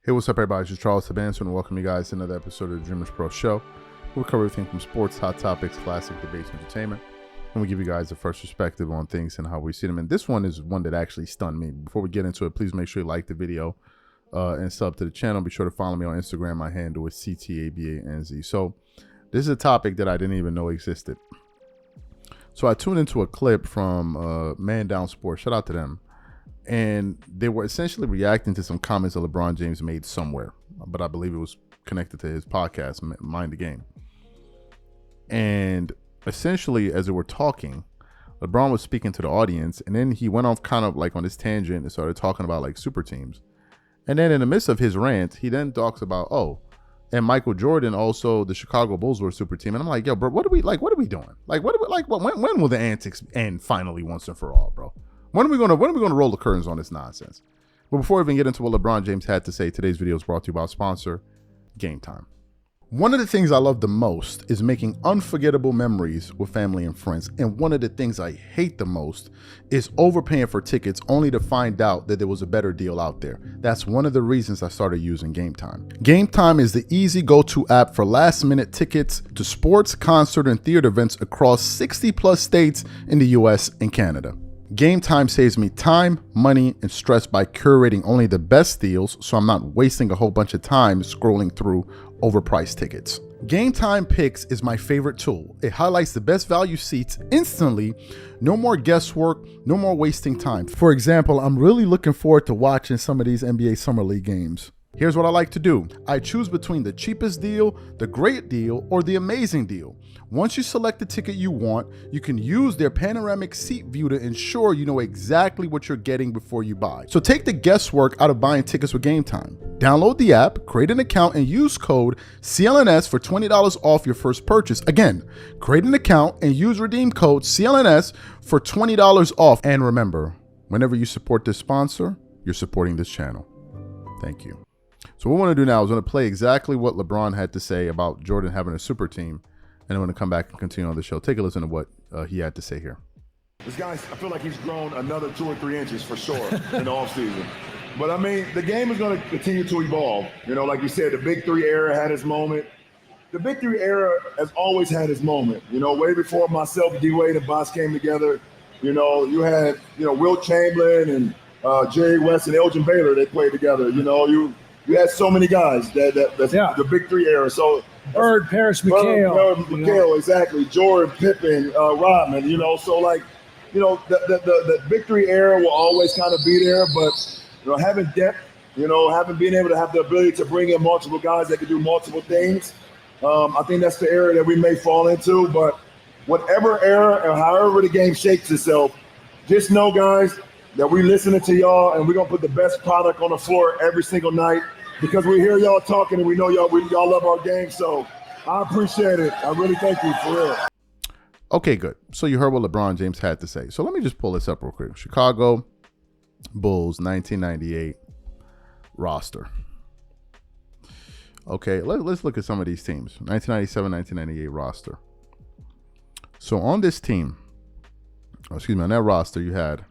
Hey, what's up, everybody? It's Charles Sabanson, and welcome you guys to another episode of the DREAMERSPRO show. We'll cover everything from sports, hot topics, classic debates, and entertainment. And we give you guys a first perspective on things and how we see them. And this one is one that actually stunned me. Before we get into it, please make sure you like the video and sub to the channel. Be sure to follow me on Instagram. My handle is CTABANZ. So this is a topic that I didn't even know existed. So I tuned into a clip from Man Down Sports. Shout out to them. And they were essentially reacting to some comments that LeBron James made somewhere, but I believe it was connected to his podcast, Mind the Game. And essentially, as they were talking, LeBron was speaking to the audience, and then he went off kind of like on this tangent and started talking about like super teams. And then in the midst of his rant, he then talks about, oh, and Michael Jordan, also the Chicago Bulls were a super team. And I'm like, yo, bro, what are we doing? Like, when will the antics end finally once and for all, bro? When are we gonna roll the curtains on this nonsense? But before we even get into what LeBron James had to say, today's video is brought to you by our sponsor, Game Time. One of the things I love the most is making unforgettable memories with family and friends. And one of the things I hate the most is overpaying for tickets only to find out that there was a better deal out there. That's one of the reasons I started using Game Time. Game Time is the easy go-to app for last-minute tickets to sports, concert, and theater events across 60+ states in the US and Canada. Game Time saves me time, money, and stress by curating only the best deals, so I'm not wasting a whole bunch of time scrolling through overpriced tickets. Game Time Picks is my favorite tool. It highlights the best value seats instantly. No more guesswork, no more wasting time. For example, I'm really looking forward to watching some of these NBA Summer League games. Here's what I like to do. I choose between the cheapest deal, the great deal, or the amazing deal. Once you select the ticket you want, you can use their panoramic seat view to ensure you know exactly what you're getting before you buy. So take the guesswork out of buying tickets with Game Time. Download the app, create an account, and use code CLNS for $20 off your first purchase. Again, create an account and use redeem code CLNS for $20 off. And remember, whenever you support this sponsor, you're supporting this channel. Thank you. So what we want to do now is going to play exactly what LeBron had to say about Jordan having a super team, and I'm going to come back and continue on the show. Take a listen to what he had to say here. This guy, I feel like he's grown another 2 or 3 inches for sure in the offseason. But I mean, the game is going to continue to evolve. You know, like you said, the Big Three era had its moment. The Big Three era has always had its moment. You know, way before myself, D-Wade, and Bosh came together. You know, you had, Wilt Chamberlain and Jerry West and Elgin Baylor. They played together. You know, you had so many guys that's the Big Three era. So Bird, Parrish, McHale, exactly. Jordan, Pippen, Rodman. So like, the Big Three era will always kind of be there. But having depth, having been able to have the ability to bring in multiple guys that can do multiple things, I think that's the era that we may fall into. But whatever era or however the game shapes itself, just know, guys, that we listening to y'all, and we're gonna put the best product on the floor every single night because we hear y'all talking and we know y'all love our game. So I appreciate it. I really thank you for real. Okay, good. So you heard what LeBron James had to say. So let me just pull this up real quick. Chicago Bulls 1998 roster. Okay, let's look at some of these teams. 1997, 1998 roster. So on this team, on that roster, you had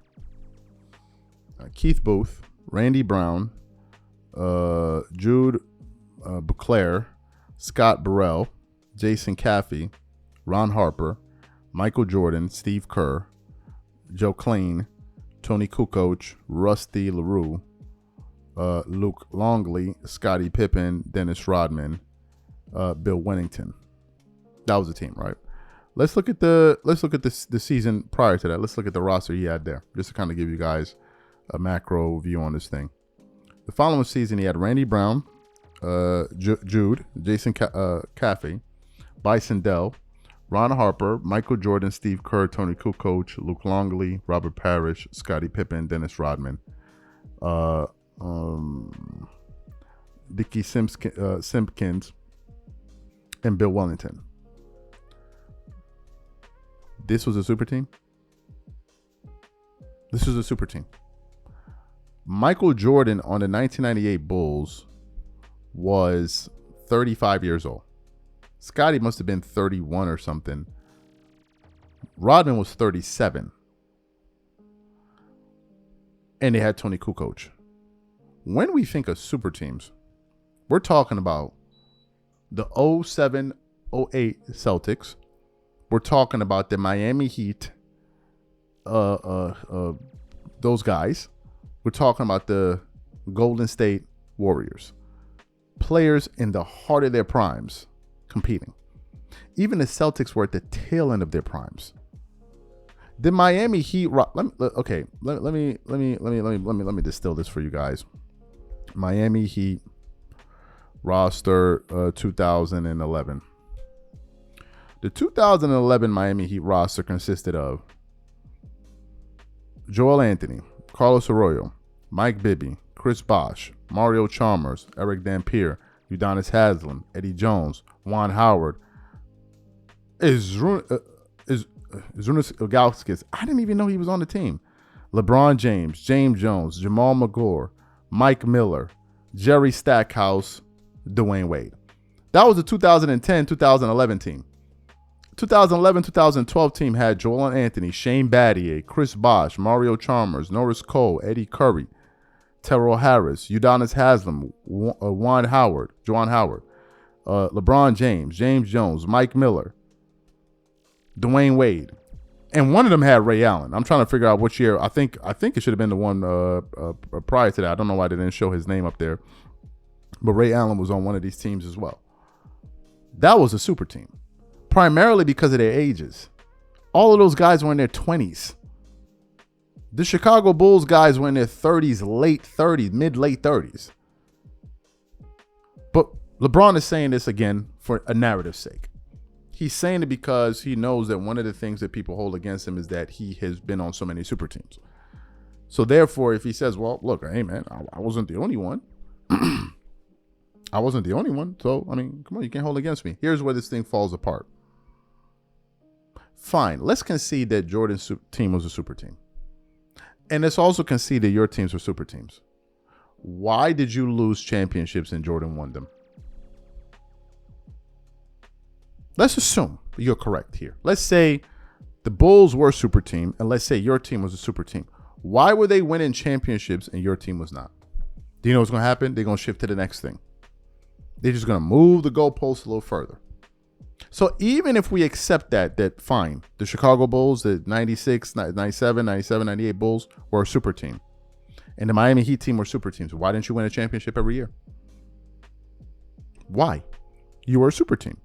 Keith Booth, Randy Brown, Jude Bouclair, Scott Burrell, Jason Caffey, Ron Harper, Michael Jordan, Steve Kerr, Joe Klein, Tony Kukoc, Rusty LaRue, Luke Longley, Scottie Pippen, Dennis Rodman, Bill Wennington. That was the team, right? Let's look at the season prior to that. Let's look at the roster he had there, just to kind of give you guys a macro view on this thing. The following season, he had Randy Brown, Jude, Jason Caffey, Bison Dell, Ron Harper, Michael Jordan, Steve Kerr, Tony Kukoc, Luke Longley, Robert Parrish, Scottie Pippen, Dennis Rodman, Dickie Simpkins, and Bill Wellington. This was a super team. This was a super team. Michael Jordan on the 1998 Bulls was 35 years old. Scottie must have been 31 or something. Rodman was 37. And they had Tony Kukoc. When we think of super teams, We're talking about the 07-08 Celtics. We're talking about the Miami Heat, those guys. We're talking about the Golden State Warriors. Players in the heart of their primes competing. Even the Celtics were at the tail end of their primes. The Miami Heat. Let me distill this for you guys. Miami Heat roster 2011. The 2011 Miami Heat roster consisted of Joel Anthony, Carlos Arroyo, Mike Bibby, Chris Bosh, Mario Chalmers, Eric Dampier, Udonis Haslem, Eddie Jones, Juan Howard, Zunas Ilgauskas. I didn't even know he was on the team. LeBron James, James Jones, Jamal McGore, Mike Miller, Jerry Stackhouse, Dwayne Wade. That was the 2010-2011 team. 2011-2012 team had Joel Anthony, Shane Battier, Chris Bosh, Mario Chalmers, Norris Cole, Eddie Curry, Terrell Harris, Udonis Haslem, Juwan Howard, LeBron James, James Jones, Mike Miller, Dwayne Wade, and one of them had Ray Allen. I'm trying to figure out which year. I think it should have been the one prior to that. I don't know why they didn't show his name up there, but Ray Allen was on one of these teams as well. That was a super team, primarily because of their ages. All of those guys were in their 20s. The Chicago Bulls guys were in their 30s, late 30s, mid-late 30s. But LeBron is saying this again for a narrative's sake. He's saying it because he knows that one of the things that people hold against him is that he has been on so many super teams. So therefore, if he says, well, look, hey, man, I wasn't the only one. I wasn't the only one. So, I mean, come on, you can't hold against me. Here's where this thing falls apart. Fine. Let's concede that Jordan's team was a super team. And let's also concede that your teams were super teams. Why did you lose championships and Jordan won them? Let's assume you're correct here. Let's say the Bulls were a super team, and let's say your team was a super team. Why were they winning championships and your team was not? Do you know what's going to happen? They're going to shift to the next thing. They're just going to move the goalposts a little further. So even if we accept that fine, the Chicago Bulls, the 96, 97, 98 Bulls were a super team. And the Miami Heat team were super teams. Why didn't you win a championship every year? Why? You were a super team.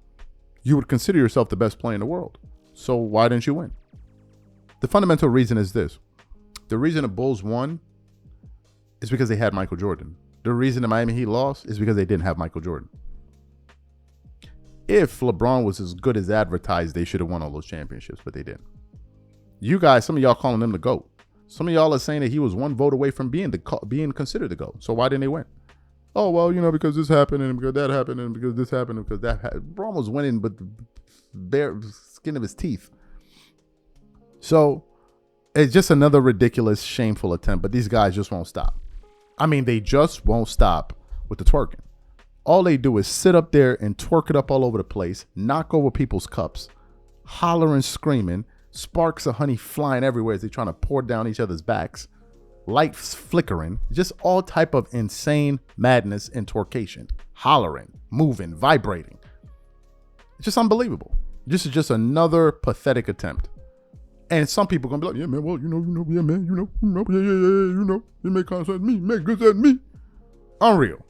You would consider yourself the best player in the world. So why didn't you win? The fundamental reason is this. The reason the Bulls won is because they had Michael Jordan. The reason the Miami Heat lost is because they didn't have Michael Jordan. If LeBron was as good as advertised, they should have won all those championships, but they didn't. You guys, some of y'all calling him the GOAT. Some of y'all are saying that he was one vote away from being considered the GOAT. So why didn't they win? Oh, well, because this happened and because that happened and because this happened and because that happened. LeBron was winning with the bare skin of his teeth. So it's just another ridiculous, shameful attempt, but these guys just won't stop. I mean, they just won't stop with the twerking. All they do is sit up there and twerk it up all over the place, knock over people's cups, hollering, screaming, sparks of honey flying everywhere as they're trying to pour down each other's backs, lights flickering, just all type of insane madness and twercation, hollering, moving, vibrating. It's just unbelievable. This is just another pathetic attempt. And some people are going to be like, yeah, man, well, yeah, man, it made kind of sense to me, it made good sense to me. Unreal.